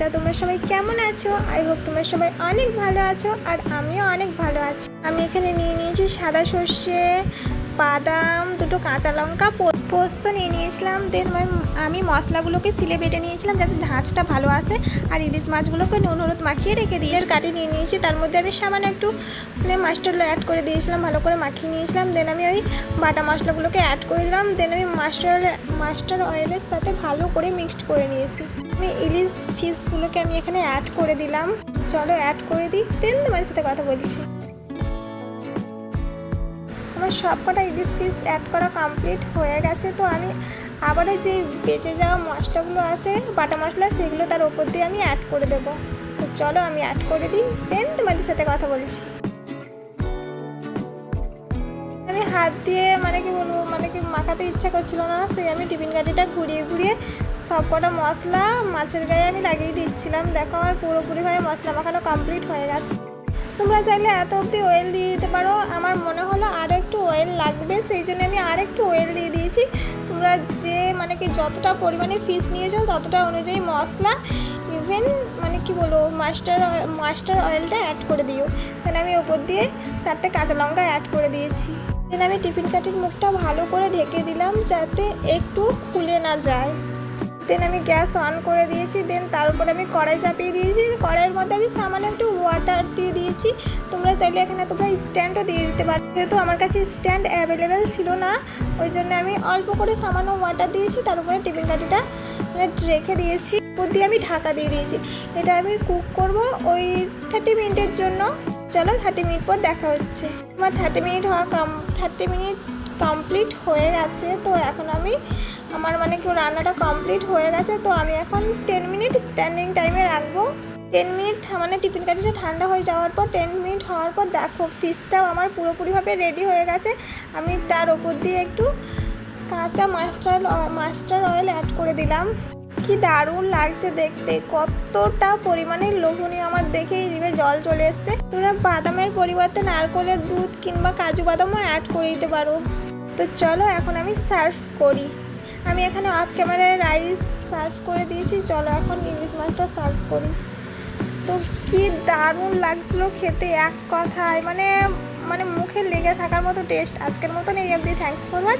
তা তোমরা সবাই কেমন আছো? আই হোপ তোমরা সবাই অনেক ভালো আছো আর আমিও অনেক ভালো আছি। আমি এখানে নিয়ে নিয়েছি সাদা সর্ষে, বাদাম, দুটো কাঁচা লঙ্কা, পোস্ত নিয়ে নিয়েছিলাম। দেন আমি মশলাগুলোকে সিলে বেটে নিয়েছিলাম যাতে ঝাঁঝটা ভালো আসে। আর ইলিশ মাছগুলোকে নুন হলুদ মাখিয়ে রেখে দিয়ে কাটিয়ে নিয়ে নিয়েছি। তার মধ্যে আমি সামান্য একটু মাস্টার্ড অয়েল অ্যাড করে দিয়েছিলাম, ভালো করে মাখিয়ে নিয়েছিলাম। দেন আমি ওই বাটা মশলাগুলোকে অ্যাড করে দিলাম। দেন আমি মাস্টার্ড অয়েলের সাথে ভালো করে মিক্সড করে নিয়েছি। আমি ইলিশ ফিশগুলোকে আমি এখানে অ্যাড করে দিলাম। চলো অ্যাড করে দিই, দেন তোমার সাথে কথা বলছি। আমার সব কটা ইলিশ পিস অ্যাড করা কমপ্লিট হয়ে গেছে। তো আমি আবারও যে বেঁচে যাওয়া মশলাগুলো আছে, বাটা মশলা, সেগুলো তার ওপর দিয়ে আমি অ্যাড করে দেবো। তো চলো আমি অ্যাড করে দিই, দেন তোমাদের সাথে কথা বলছি। আমি হাত দিয়ে মাখাতে ইচ্ছা করছিল না, সেই আমি টিফিন কাঠিটা ঘুরিয়ে ঘুরিয়ে সব কটা মশলা মাছের গায়ে আমি লাগিয়ে দিচ্ছিলাম। দেখো আমার পুরোপুরিভাবে মশলা মাখানো কমপ্লিট হয়ে গেছে। তোমরা চাইলে এত অবধি অয়েল দিয়ে দিতে পারো, আমার মনে হলো আরও একটু অয়েল লাগবে, সেই জন্য আমি আর একটু অয়েল দিয়ে দিয়েছি। তোমরা যে যতটা পরিমাণে ফিশ নিয়েছো ততটা অনুযায়ী মশলা, ইভেন মাস্টার অয়েলটা অ্যাড করে দিও। দেন আমি ওপর দিয়ে 4টে কাঁচা লঙ্কা অ্যাড করে দিয়েছি। দেন আমি টিফিন কাঠির মুখটা ভালো করে ঢেকে দিলাম যাতে একটু খুলে না যায়। দেন আমি গ্যাস অন করে দিয়েছি। দেন তার উপরে আমি কড়াই চাপিয়ে দিয়েছি। কড়াইয়ের মধ্যে আমি সামান্য একটু ওয়াটার দিয়ে দিয়েছি। তোমরা চাইলে এখানে তোমরা স্ট্যান্ডও দিয়ে দিতে পারো, যেহেতু আমার কাছে স্ট্যান্ড অ্যাভেলেবেল ছিল না, ওই জন্য আমি অল্প করে সামান্য ওয়াটার দিয়েছি। তার উপরে টিফিন কাঠিটা রেখে দিয়েছি, উপর দিয়ে আমি ঢাকা দিয়ে দিয়েছি। এটা আমি কুক করব ওই 30 মিনিটের জন্য। চলো 30 মিনিট পর দেখা হচ্ছে। আমার 30 মিনিট কমপ্লিট হয়ে গেছে। তো এখন আমি রান্নাটা কমপ্লিট হয়ে গেছে। তো আমি এখন 10 মিনিট স্ট্যান্ডিং টাইমে রাখবো। 10 মিনিট টিফিন কাঠিটা ঠান্ডা হয়ে যাওয়ার পর 10 মিনিট হওয়ার পর দেখো ফিশটাও আমার পুরোপুরিভাবে রেডি হয়ে গেছে। আমি তার ওপর দিয়ে একটু কাঁচা মাস্টার অয়েল অ্যাড করে দিলাম। কি দারুণ লাগছে দেখতে, কতটা পরিমাণে লোভনীয়, আমার দেখেই জিভে জল চলে এসছে। তোমরা বাদামের পরিবর্তে নারকেলের দুধ কিংবা কাজু বাদামও অ্যাড করে দিতে পারো। তো চলো এখন আমি সার্ভ করি। আমি এখানে অফ ক্যামেরায় রাইস সার্ভ করে দিয়েছি। চলো এখন ইলিশ মাছটা সার্ভ করি। তো কি দারুণ লাগছিল খেতে, এক কথায় মুখে লেগে থাকার মতো টেস্ট। আজকের মতন এই অবধি। Thanks for watching.